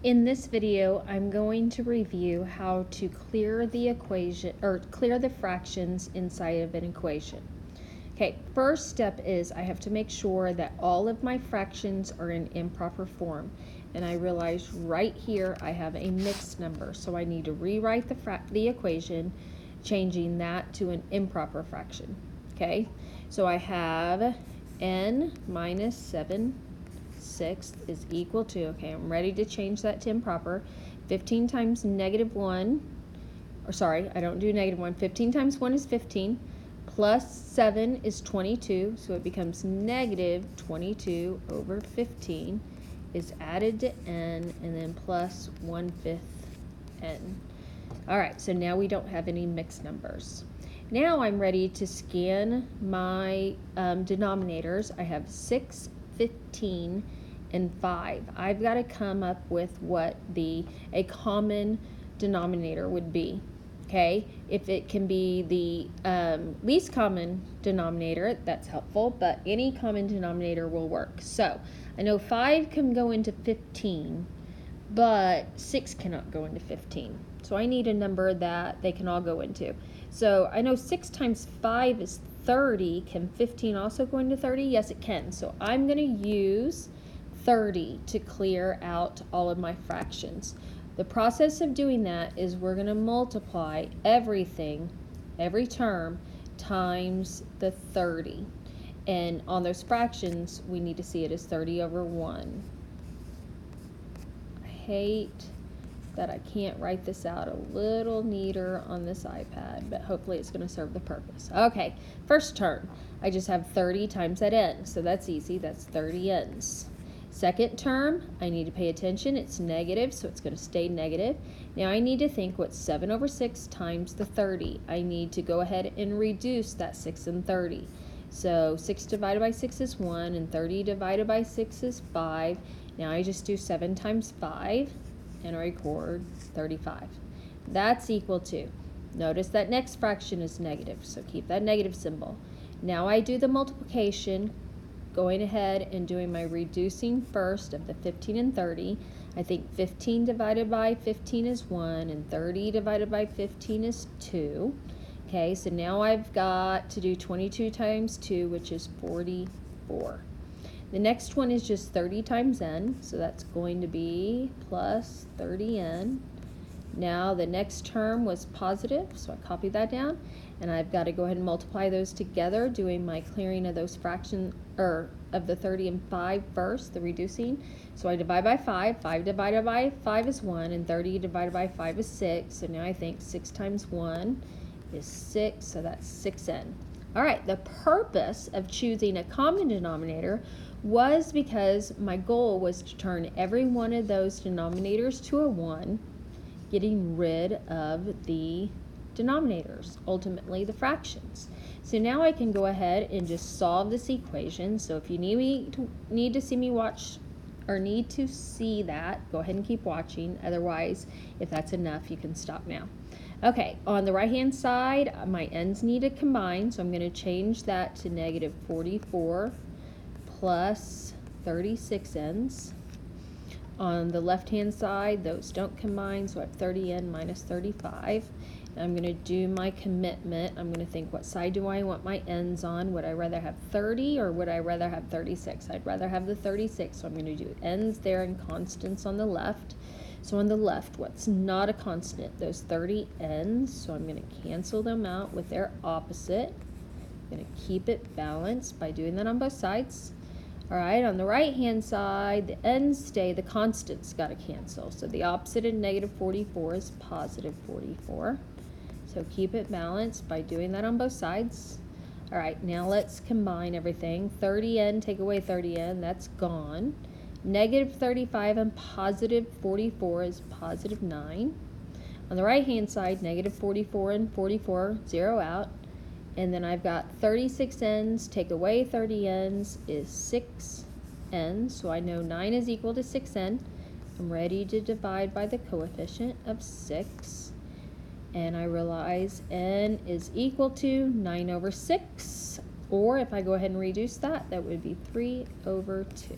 In this video, I'm going to review how to clear the equation or clear the fractions inside of an equation. Okay, first step is I have to make sure that all of my fractions are in improper form. And I realize right here I have a mixed number, so I need to rewrite the equation, changing that to an improper fraction. Okay, so I have n minus 7/6 is equal to, okay, I'm ready to change that to improper, 15 times negative 1, or sorry, I don't do negative 1, 15 times 1 is 15, plus 7 is 22, so it becomes negative 22 over 15 is added to n, and then plus 1/5 n. Alright, so now we don't have any mixed numbers. Now I'm ready to scan my denominators. I have 6, 15, and 5. I've got to come up with what a common denominator would be. Okay, if it can be the least common denominator, that's helpful, but any common denominator will work. So I know 5 can go into 15, but 6 cannot go into 15. So I need a number that they can all go into. So I know 6 times 5 is 30. Can 15 also go into 30? Yes, it can. So I'm going to use 30 to clear out all of my fractions. The process of doing that is we're going to multiply everything, every term, times the 30. And on those fractions, we need to see it as 30 over 1. I hate that I can't write this out a little neater on this iPad, but hopefully it's going to serve the purpose. Okay, first term, I just have 30 times that n, so that's easy, that's 30 n's. Second term, I need to pay attention, it's negative, so it's going to stay negative. Now I need to think what's 7 over 6 times the 30. I need to go ahead and reduce that 6 and 30. So 6 divided by 6 is 1, and 30 divided by 6 is 5. Now I just do 7 times 5, and I record 35. That's equal to, notice that next fraction is negative, so keep that negative symbol. Now I do the multiplication, going ahead and doing my reducing first of the 15 and 30. I think 15 divided by 15 is 1, and 30 divided by 15 is 2. Okay, so now I've got to do 22 times 2, which is 44. The next one is just 30 times n, so that's going to be plus 30n. Now the next term was positive, so I copy that down, and I've got to go ahead and multiply those together, doing my clearing of those fractions, or of the 30 and 5 first, the reducing. So I divide by 5, 5 divided by 5 is 1, and 30 divided by 5 is 6, so now I think 6 times 1 is 6, so that's 6n. Alright, the purpose of choosing a common denominator was because my goal was to turn every one of those denominators to a 1, getting rid of the denominators, ultimately the fractions. So now I can go ahead and just solve this equation. So if you need to see me watch, or need to see that, go ahead and keep watching. Otherwise, if that's enough, you can stop now. Okay, on the right hand side, my n's need to combine, so I'm going to change that to negative 44 plus 36 n's. On the left hand side, those don't combine, so I have 30n minus 35. And I'm going to do my commitment. I'm going to think, what side do I want my n's on? Would I rather have 30 or would I rather have 36? I'd rather have the 36, so I'm going to do n's there and constants on the left. So on the left, what's not a constant? Those 30 n's, so I'm going to cancel them out with their opposite. I'm going to keep it balanced by doing that on both sides. Alright, on the right hand side, the n's stay, the constants got to cancel. So the opposite of negative 44 is positive 44. So keep it balanced by doing that on both sides. Alright, now let's combine everything. 30n, take away 30n, that's gone. Negative 35 and positive 44 is positive 9. On the right hand side, negative 44 and 44 zero out. And then I've got 36 n's, take away 30 n's is 6 n's, so I know 9 is equal to 6n. I'm ready to divide by the coefficient of 6, and I realize n is equal to 9 over 6, or if I go ahead and reduce that, that would be 3 over 2.